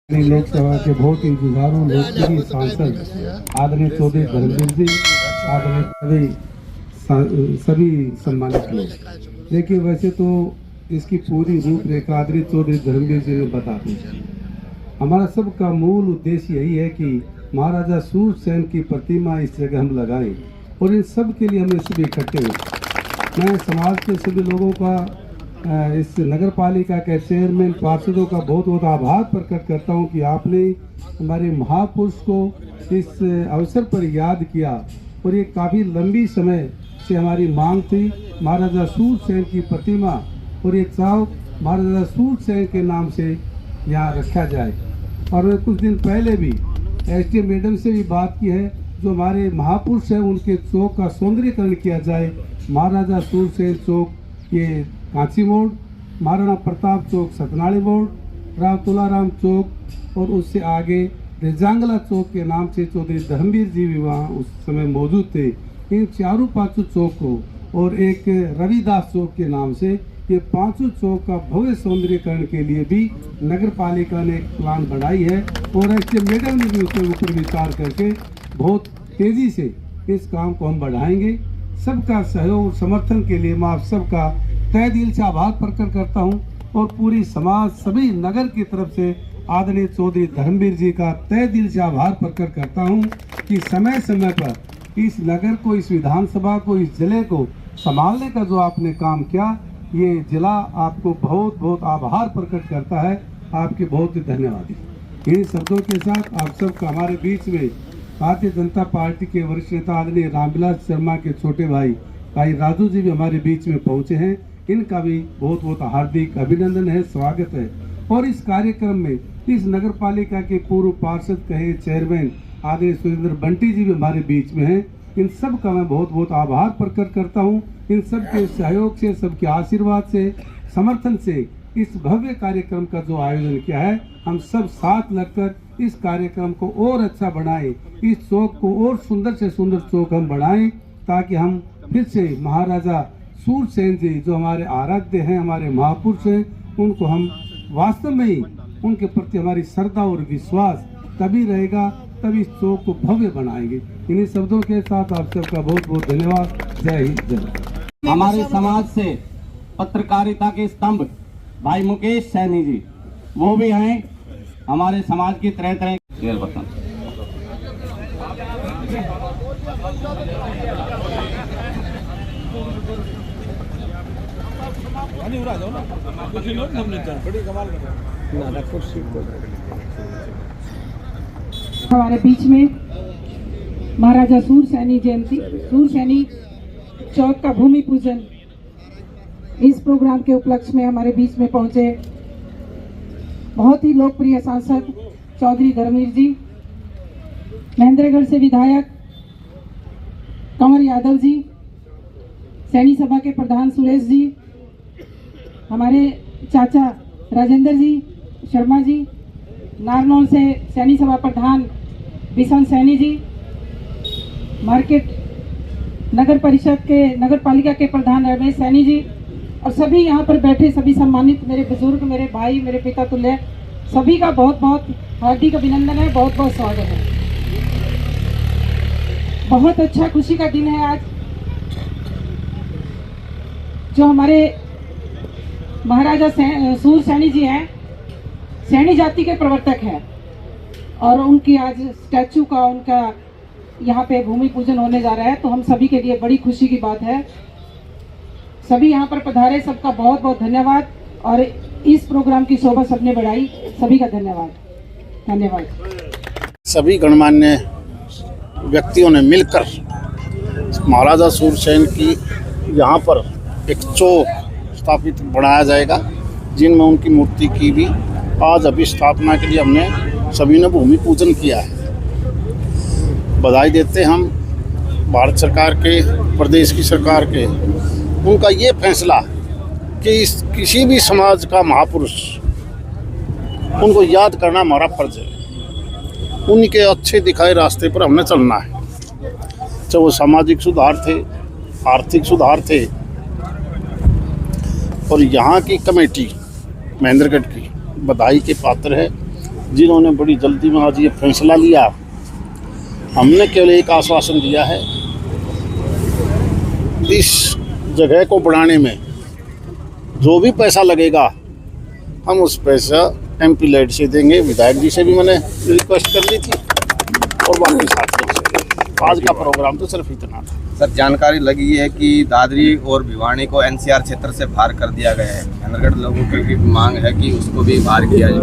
लोकसभा के बहुत ही जुझारू लोकप्रिय सांसद आदरणीय चौधरी धर्मवीर जी, आदरणीय सभी सम्मानित लोग। देखिए, वैसे तो इसकी पूरी रूपरेखा आदरणीय चौधरी धर्मवीर जी ने बता दी। हमारा सबका मूल उद्देश्य यही है कि महाराजा सूरसेन की प्रतिमा इस जगह हम लगाएं और इन सब के लिए हमने सभी इकट्ठे हुए। मैं समाज के सभी लोगों का, इस नगर पालिका के चेयरमैन, पार्षदों का बहुत बहुत आभार प्रकट करता हूं कि आपने हमारे महापुरुष को इस अवसर पर याद किया। और ये काफ़ी लंबी समय से हमारी मांग थी महाराजा सूरसेन की प्रतिमा और एक चौक महाराजा सूरसेन के नाम से यहाँ रखा जाए। और कुछ दिन पहले भी एसडीएम मैडम से भी बात की है, जो हमारे महापुरुष हैं उनके चौक का सौंदर्यीकरण किया जाए। महाराजा सूरसेन चौक ये कांची मोड़, महाराणा प्रताप चौक सतनाड़ी मोड़, राव तुलाराम चौक और उससे आगे रेजांगला चौक के नाम से चौधरी धर्मवीर जी भी वहाँ उस समय मौजूद थे। इन चारों पांचों चौक को और एक रविदास चौक के नाम से ये पांचों चौक का भव्य सौंदर्यीकरण के लिए भी नगर पालिका ने एक प्लान बनाई है और एसडीएम मैडम ने भी उसके ऊपर विचार करके बहुत तेजी से इस काम को हम बढ़ाएंगे। सबका सहयोग और समर्थन के लिए मैं आप सबका तहे दिल से आभार प्रकट करता हूं और पूरी समाज, सभी नगर की तरफ से आदरणीय चौधरी धर्मवीर जी का तहे दिल से आभार प्रकट करता हूं कि समय समय पर इस नगर को, इस विधानसभा को, इस जिले को संभालने का जो आपने काम किया, ये जिला आपको बहुत बहुत आभार प्रकट करता है। आपके बहुत ही धन्यवाद। इन शब्दों के साथ आप सबका हमारे बीच में भारतीय जनता पार्टी के वरिष्ठ नेता आदरणीय रामविलास शर्मा के छोटे भाई राजू जी भी हमारे बीच में पहुंचे हैं। इनका भी बहुत बहुत हार्दिक अभिनंदन है, स्वागत है। और इस कार्यक्रम में इस नगर पालिका के पूर्व पार्षद कहे चेयरमैन आदरणीय सुरेंद्र बंटी जी भी हमारे बीच में हैं। इन सब का मैं बहुत बहुत आभार प्रकट करता हूं। इन सब के सहयोग से, सबके आशीर्वाद से, समर्थन से इस भव्य कार्यक्रम का जो आयोजन किया है, हम सब साथ लगकर इस कार्यक्रम को और अच्छा बनाएं, इस चौक को और सुंदर से सुंदर चौक हम बढ़ाएं, ताकि हम फिर से महाराजा सूरसेन जी जो हमारे आराध्य हैं, हमारे महापुरुष हैं, उनको हम वास्तव में ही उनके प्रति हमारी श्रद्धा और विश्वास तभी रहेगा, तभी इस चौक को भव्य बनाएंगे। इन्हीं शब्दों के साथ आप सबका बहुत बहुत धन्यवाद। जय हिंद, जय। हमारे समाज से पत्रकारिता के स्तंभ भाई मुकेश सैनी जी, वो भी हैं हमारे समाज की तरह तरह हमारे बीच में महाराजा सूरसैनी जयंती, सूरसैनी चौक का भूमि पूजन, इस प्रोग्राम के उपलक्ष्य में हमारे बीच में पहुंचे बहुत ही लोकप्रिय सांसद चौधरी धर्मवीर जी, महेंद्रगढ़ से विधायक कंवर यादव जी, सैनी सभा के प्रधान सुरेश जी, हमारे चाचा राजेंद्र जी शर्मा जी, नारनौल से सैनी सभा प्रधान बिशन सैनी जी, मार्केट नगर परिषद के, नगर पालिका के प्रधान रमेश सैनी जी, और सभी यहाँ पर बैठे सभी सम्मानित मेरे बुजुर्ग, मेरे भाई, मेरे पिता तुल्य, सभी का बहुत बहुत हार्दिक अभिनंदन है, बहुत बहुत स्वागत है। बहुत अच्छा खुशी का दिन है आज, जो हमारे महाराजा सूरसैनी जी हैं, सैनी जाति के प्रवर्तक हैं, और उनकी आज स्टैचू का, उनका यहाँ पे भूमि पूजन होने जा रहा है, तो हम सभी के लिए बड़ी खुशी की बात है। सभी यहाँ पर पधारे, सबका बहुत बहुत धन्यवाद, और इस प्रोग्राम की शोभा सबने बढ़ाई, सभी का धन्यवाद। धन्यवाद। सभी गणमान्य व्यक्तियों ने मिलकर महाराजा सूरसेन की यहाँ पर एक चौक स्थापित बनाया जाएगा, जिनमें उनकी मूर्ति की भी आज अभी स्थापना के लिए हमने सभी ने भूमि पूजन किया है। बधाई देते हम भारत सरकार के, प्रदेश की सरकार के, उनका ये फैसला कि किसी भी समाज का महापुरुष, उनको याद करना हमारा फर्ज है। उनके अच्छे दिखाए रास्ते पर हमने चलना है, चाहे वो सामाजिक सुधार थे, आर्थिक सुधार थे। और यहाँ की कमेटी महेंद्रगढ़ की बधाई के पात्र है जिन्होंने बड़ी जल्दी में आज ये फैसला लिया। हमने केवल एक आश्वासन दिया है, इस जगह को बढ़ाने में जो भी पैसा लगेगा हम उस पैसा MP लाइट से देंगे। विधायक जी से भी मैंने रिक्वेस्ट कर ली थी और बाकी साथियों से। आज का प्रोग्राम तो सिर्फ इतना था। सर, जानकारी लगी है कि दादरी और भिवानी को NCR क्षेत्र से बाहर कर दिया गया है। महेंद्रगढ़ लोगों की भी मांग है कि उसको भी बाहर किया जाए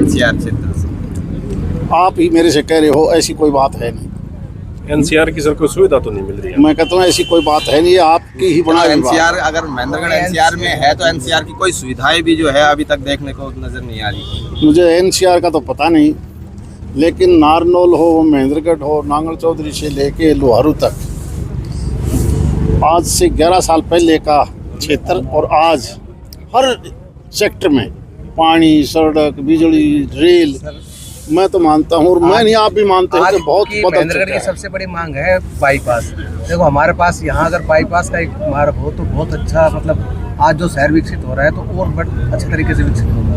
NCR क्षेत्र से। आप ही मेरे से कह रहे हो, ऐसी कोई बात है नहीं। NCR की सर कोई सुविधा तो नहीं मिल रही है। मैं कहता हूँ ऐसी कोई बात है नहीं, आपकी ही बना NCR अगर महेंद्रगढ़ NCR में है तो NCR की कोई सुविधाएं भी जो है अभी तक देखने को नजर नहीं आ रही। मुझे NCR का तो पता नहीं, लेकिन नारनौल हो, महेंद्रगढ़ हो, नांगल चौधरी से लेके लोहारू तक आज से 11 साल पहले का क्षेत्र और आज हर सेक्टर में पानी, सड़क, बिजली, रेल, मैं तो मानता हूँ और मैं नहीं, आप भी मानते हैं कि बहुत महेंद्रगढ़ की सबसे बड़ी मांग है बाईपास। देखो हमारे पास यहाँ अगर बाईपास का एक मार्ग हो तो बहुत अच्छा, मतलब आज जो शहर विकसित हो रहा है तो और बड़ा अच्छे तरीके से विकसित होगा।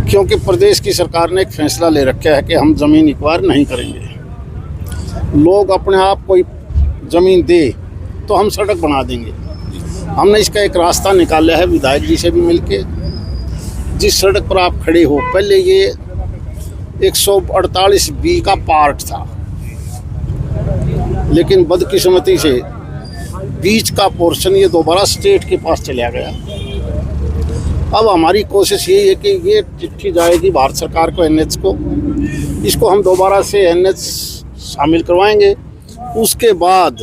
क्योंकि प्रदेश की सरकार ने एक फैसला ले रखा है कि हम ज़मीन एक्वायर नहीं करेंगे। लोग अपने आप कोई ज़मीन दे तो हम सड़क बना देंगे। हमने इसका एक रास्ता निकाला है विधायक जी से भी मिलके। जिस सड़क पर आप खड़े हो, पहले ये 148B का पार्ट था, लेकिन बदकिस्मती से बीच का पोर्शन ये दोबारा स्टेट के पास चला गया। अब हमारी कोशिश यही है कि ये चिट्ठी जाएगी भारत सरकार को, NH को, इसको हम दोबारा से NH शामिल करवाएंगे। उसके बाद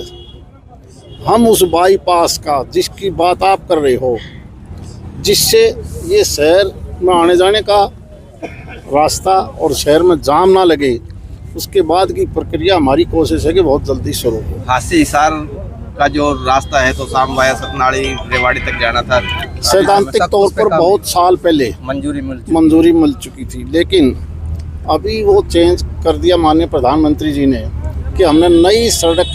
हम उस बाईपास का, जिसकी बात आप कर रहे हो, जिससे ये शहर में आने जाने का रास्ता और शहर में जाम ना लगे, उसके बाद की प्रक्रिया हमारी कोशिश है कि बहुत जल्दी शुरू हो। हाथ से हिसार का जो रास्ता है तो सामवाया, सतनाड़ी, रेवाड़ी तक जाना था। सैद्धांतिक तौर पर बहुत साल पहले मंजूरी मिल चुकी थी, लेकिन अभी वो चेंज कर दिया माननीय प्रधानमंत्री जी ने कि हमने नई सड़क,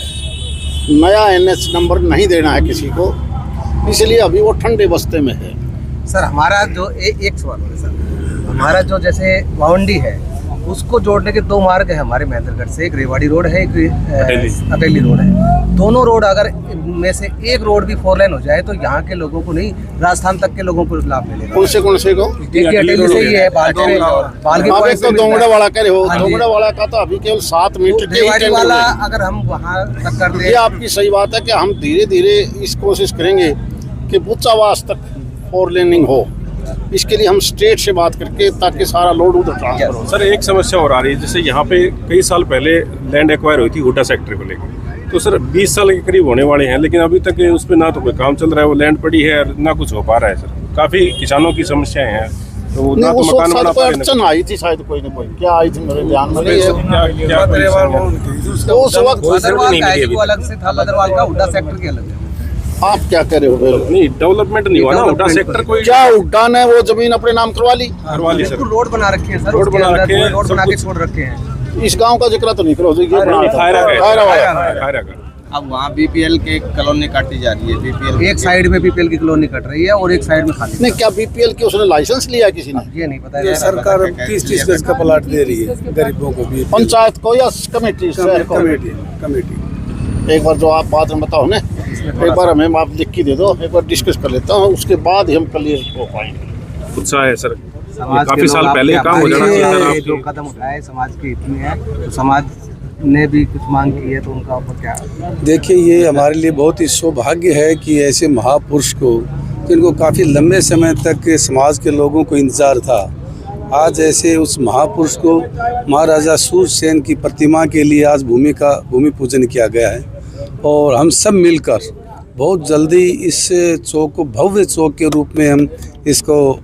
नया NH नंबर नहीं देना है किसी को, इसलिए अभी वो ठंडे बस्ते में है। सर हमारा जो एक सवाल है सर, हमारा जो जैसे वाउंडी है उसको जोड़ने के दो मार्ग है हमारे महेंद्रगढ़ से, एक रेवाड़ी रोड है, एक अटेली रोड है। दोनों रोड अगर में से एक रोड भी 4 लेन हो जाए तो यहाँ के लोगों को नहीं, राजस्थान तक के लोगों को लाभ मिलेगा। कौन से को अटेली से ही है, तो दोंगड़ा वाला कह रहे हो, दोंगड़ा वाला का तो अभी केवल 7 मीटर रेवाड़ी वाला अगर हम वहाँ तक कर दें। ये आपकी सही बात है कि हम धीरे धीरे इस कोशिश करेंगे कि बुच्चावास तक 4 लेनिंग हो। इसके लिए हम स्टेट से बात करके ताकि सारा लोड उधर ट्रांसफर हो। सर एक समस्या और आ रही है, जैसे यहाँ पे कई साल पहले लैंड एक्वायर हुई थी हुडा सेक्टर को लेकर, तो सर 20 साल के करीब होने वाले हैं, लेकिन अभी तक उस पर ना तो कोई काम चल रहा है, वो लैंड पड़ी है ना कुछ हो पा रहा है। सर काफ़ी किसानों की समस्याएं हैं, तो ना तो मकान बना पा रहे। अड़चन आई थी शायद, कोई ना कोई क्या आई थी मेरे ध्यान में नहीं है। उस वक्त अलग से था, बदरवाल का हुडा सेक्टर के अलग है। आप क्या कह रहे हो? नहीं, डेवलपमेंट नहीं हुआ ना हुडा सेक्टर। कोई क्या हुडा ने वो जमीन अपने नाम करवा ली? सर रोड बना रखे हैं सर, रोड बना रखे हैं, रोड बना के छोड़ रखे हैं। इस गांव का जिक्र तो नहीं करो, अब वहाँ BPL के कॉलोनी काटी जा रही है। BPL एक साइड में BPL की कॉलोनी कट रही है और एक साइड में खाली। नहीं, क्या BPL की उसने लाइसेंस लिया किसी ने? ये नहीं पता है। सरकार 30-30 गज का प्लाट दे रही है गरीबों को भी, पंचायत को या कमेटी? कमेटी। एक बार जो आप बात में बताओ ना, एक बार हमें आप लिख के दे दो, एक बार डिस्कस कर लेता हूँ, उसके बाद ही हम क्लियर हो पाएंगे। उत्साह है सर, समाज काफी साल पहले काम हो जाना चाहिए। जो कदम उठाए समाज के हित में है, तो समाज ने भी कुछ मांग की है, तो उनका ऊपर क्या? देखिए, ये हमारे लिए बहुत ही सौभाग्य है कि ऐसे महापुरुष को, जिनको काफ़ी लंबे समय तक समाज के लोगों को इंतज़ार था, आज ऐसे उस महापुरुष को महाराजा सूरसेन की प्रतिमा के लिए आज भूमि पूजन किया गया है। और हम सब मिलकर बहुत जल्दी इस चौक को भव्य चौक के रूप में हम इसको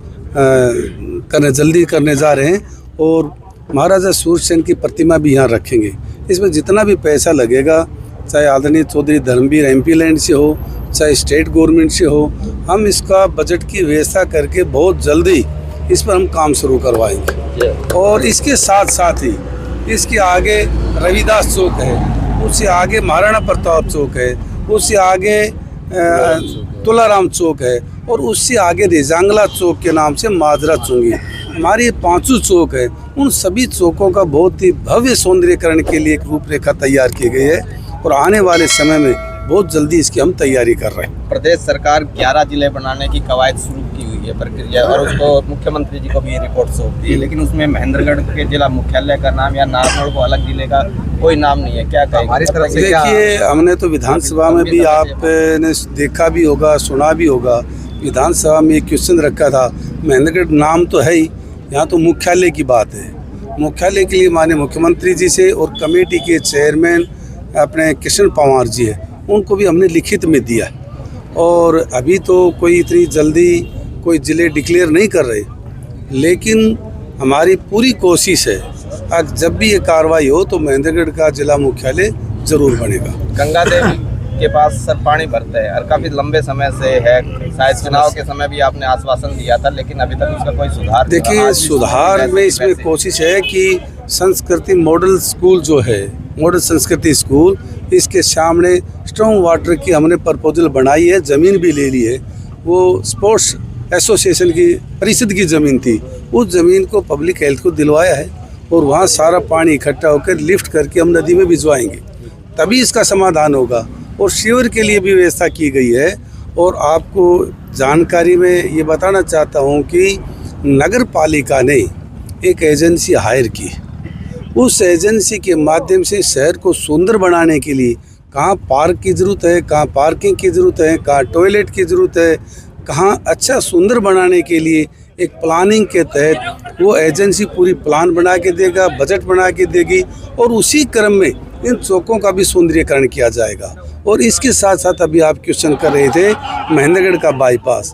जल्दी करने जा रहे हैं और महाराजा सूरसेन की प्रतिमा भी यहाँ रखेंगे। इसमें जितना भी पैसा लगेगा, चाहे आदरणीय चौधरी धर्मवीर MP लैंड से हो, चाहे स्टेट गवर्नमेंट से हो, हम इसका बजट की व्यवस्था करके बहुत जल्दी इस पर हम काम शुरू करवाएंगे। और इसके साथ साथ ही इसके आगे रविदास चौक है, उससे आगे महाराणा प्रताप चौक है, उससे आगे तुलाराम चौक है और उससे आगे रेजांगला चौक के नाम से माजरा चुंगी, हमारे ये 5 चौक है। उन सभी चौकों का बहुत ही भव्य सौंदर्यीकरण के लिए एक रूपरेखा तैयार की गई है और आने वाले समय में बहुत जल्दी इसकी हम तैयारी कर रहे हैं। प्रदेश सरकार 11 जिले बनाने की कवायद शुरू की हुई है प्रक्रिया, और उसको मुख्यमंत्री जी को भी ये रिपोर्ट सौंप दी है, लेकिन उसमें महेंद्रगढ़ के जिला मुख्यालय का नाम या नारनौल को अलग जिले का कोई नाम नहीं है। क्या कहेंगे हमारी तरफ से? देखिए, हमने तो विधानसभा में भी आपने देखा भी होगा, सुना भी होगा, विधानसभा में एक क्वेश्चन रखा था। महेंद्रगढ़ नाम तो है ही, यहाँ तो मुख्यालय की बात है। मुख्यालय के लिए माननीय मुख्यमंत्री जी से और कमेटी के चेयरमैन अपने कृष्ण पवार जी है, उनको भी हमने लिखित में दिया है। और अभी तो कोई इतनी जल्दी कोई ज़िले डिक्लेयर नहीं कर रहे, लेकिन हमारी पूरी कोशिश है आज जब भी ये कार्रवाई हो तो महेंद्रगढ़ का जिला मुख्यालय जरूर बनेगा। गंगा देवी के पास सर पानी भरता है और काफ़ी लंबे समय से है, शायद चुनाव के समय भी आपने आश्वासन दिया था, लेकिन अभी तक उसका कोई सुधार नहीं। देखिए, सुधार में इसमें कोशिश है कि संस्कृति मॉडल स्कूल जो है, मॉडल संस्कृति स्कूल, इसके सामने स्ट्रॉन्ग वाटर की हमने प्रपोजल बनाई है, ज़मीन भी ले ली है। वो स्पोर्ट्स एसोसिएशन की परिषद की ज़मीन थी, उस ज़मीन को पब्लिक हेल्थ को दिलवाया है और वहाँ सारा पानी इकट्ठा होकर लिफ्ट करके हम नदी में भिजवाएंगे, तभी इसका समाधान होगा। और शिविर के लिए भी व्यवस्था की गई है। और आपको जानकारी में ये बताना चाहता हूँ कि नगर पालिका ने एक एजेंसी हायर की, उस एजेंसी के माध्यम से शहर को सुंदर बनाने के लिए कहाँ पार्क की ज़रूरत है, कहाँ पार्किंग की ज़रूरत है, कहाँ टॉयलेट की ज़रूरत है, कहाँ अच्छा सुंदर बनाने के लिए एक प्लानिंग के तहत वो एजेंसी पूरी प्लान बना के देगा, बजट बना के देगी और उसी क्रम में इन चौकों का भी सौंदर्यीकरण किया जाएगा। और इसके साथ साथ अभी आप क्वेश्चन कर रहे थे महेंद्रगढ़ का बाईपास,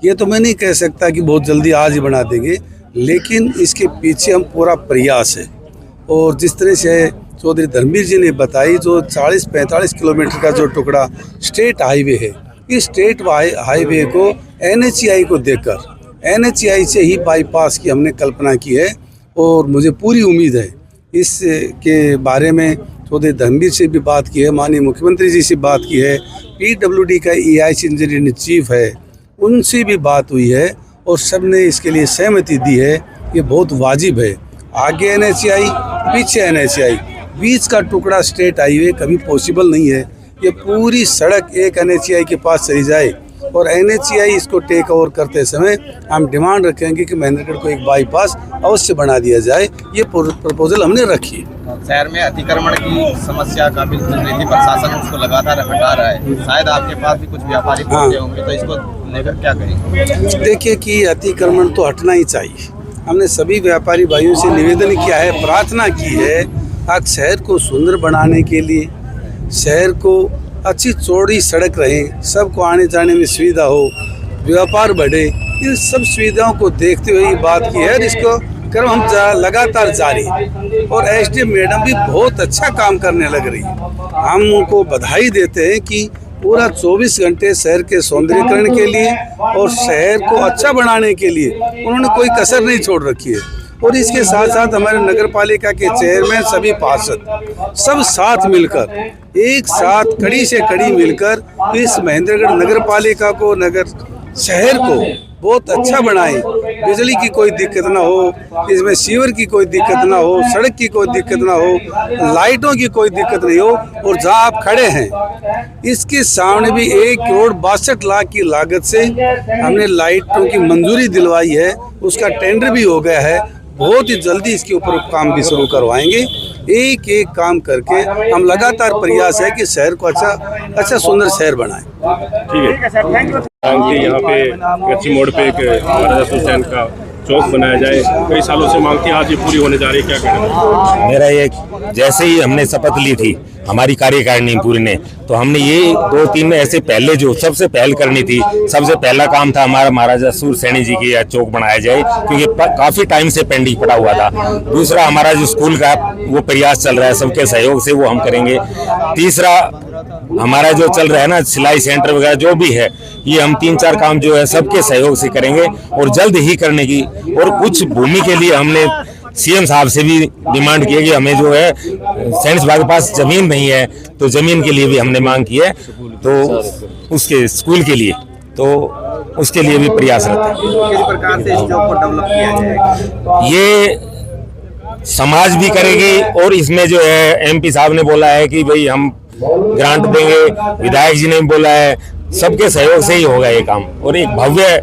ये तो मैं नहीं कह सकता कि बहुत जल्दी आज ही बना देंगे, लेकिन इसके पीछे हम पूरा प्रयास है। और जिस तरह से चौधरी धर्मवीर जी ने बताई, जो 40-45 किलोमीटर का जो टुकड़ा स्टेट हाईवे है, इस स्टेट हाईवे को NHAI को देकर NHAI से ही बाईपास की हमने कल्पना की है। और मुझे पूरी उम्मीद है इसके बारे में चौधरी धर्मवीर से भी बात की है, माननीय मुख्यमंत्री जी से बात की है, PWD का EIC इंजीनियर इन चीफ है, उनसे भी बात हुई है और सब ने इसके लिए सहमति दी है। ये बहुत वाजिब है। आगे NHAI, पीछे NHAI, बीच का टुकड़ा स्टेट हाईवे कभी पॉसिबल नहीं है। ये पूरी सड़क एक NHAI के पास चली जाए और NHAI इसको टेक ओवर करते समय हम डिमांड रखेंगे कि महेंद्रगढ़ को एक बाईपास अवश्य बना दिया जाए। ये प्रपोजल हमने रखी है। शहर में अतिक्रमण की समस्या काफी चल रही थी, प्रशासन उसको लगातार हटा रहा है, शायद आपके पास भी कुछ व्यापारी पहुंचे होंगे, तो इसको लेकर क्या करेंगे? देखिए कि अतिक्रमण तो हटना ही चाहिए। हमने सभी व्यापारी भाइयों से निवेदन किया है, प्रार्थना की है, आज शहर को सुंदर बनाने के लिए, शहर को अच्छी चौड़ी सड़क रहे, सबको आने जाने में सुविधा हो, व्यापार बढ़े, इन सब सुविधाओं को देखते हुए ये बात की है। इसको क्रम हम लगातार जारी, और SDM मैडम भी बहुत अच्छा काम करने लग रही है। हम उनको बधाई देते हैं कि पूरा 24 घंटे शहर के सौंदर्यीकरण के लिए और शहर को अच्छा बनाने के लिए उन्होंने कोई कसर नहीं छोड़ रखी है। और इसके साथ साथ हमारे नगर पालिका के चेयरमैन, सभी पार्षद सब साथ मिलकर, एक साथ कड़ी से कड़ी मिलकर इस महेंद्रगढ़ नगर पालिका को, नगर शहर को बहुत अच्छा बनाएं। बिजली की कोई दिक्कत ना हो, इसमें सीवर की कोई दिक्कत ना हो, सड़क की कोई दिक्कत ना हो, लाइटों की कोई दिक्कत नहीं हो। और जहां आप खड़े हैं इसके सामने भी 1 करोड़ 62 लाख की लागत से हमने लाइटों की मंजूरी दिलवाई है, उसका टेंडर भी हो गया है। बहुत ही जल्दी इसके ऊपर काम भी शुरू करवाएंगे। एक एक काम करके हम लगातार प्रयास है कि शहर को अच्छा सुंदर शहर बनाएं। ठीक है सर, थैंक यू। यहाँ पे कच्ची मोड़ पे एक महाराजा सूर सैन का चौक बनाया जाए, कई सालों से मांग थी, आज ये पूरी होने जा रही है, क्या कहना? मेरा ये, जैसे ही हमने शपथ ली थी हमारी कार्यकारिणी पूरी ने, तो हमने ये 2-3 ऐसे पहले जो सबसे पहल करनी थी, सबसे पहला काम था हमारा महाराजा सूरसैनी जी की चौक बनाया जाए, क्योंकि काफी टाइम से पेंडिंग पड़ा हुआ था। दूसरा, हमारा जो स्कूल का वो प्रयास चल रहा है, सबके सहयोग से वो हम करेंगे। तीसरा, हमारा जो चल रहा है ना सिलाई सेंटर वगैरह जो भी है, ये हम 3-4 काम जो है सबके सहयोग से करेंगे और जल्द ही करने की। और कुछ भूमि के लिए हमने CM साहब से भी डिमांड की है कि हमें जो है साइंस बाग के पास जमीन नहीं है, तो जमीन के लिए भी हमने मांग की है, तो उसके स्कूल के लिए। तो उसके लिए भी प्रयासरत है। किस प्रकार से इस चौक को डेवलप किया जाएगा? ये समाज भी करेगी और इसमें जो है एमपी साहब ने बोला है कि भाई हम ग्रांट देंगे, विधायक जी ने भी बोला है, सबके सहयोग से ही होगा ये काम और एक भव्य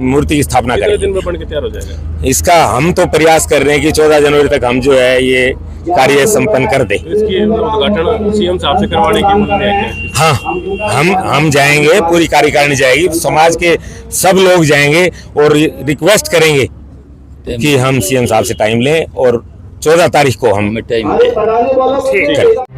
मूर्ति की स्थापना कितने करेंगे। दिन में बन के तैयार हो जाएगा? इसका हम तो प्रयास कर रहे हैं कि 14 जनवरी तक हम जो है ये कार्य संपन्न कर दें। तो इसकी उद्घाटन सीएम साहब से करवाने की उम्मीद है क्या? हाँ, हम जाएंगे, पूरी कार्यकारिणी जाएगी, समाज के सब लोग जाएंगे और रिक्वेस्ट करेंगे कि हम सीएम साहब से टाइम लें और 14 तारीख को हम टाइम करें।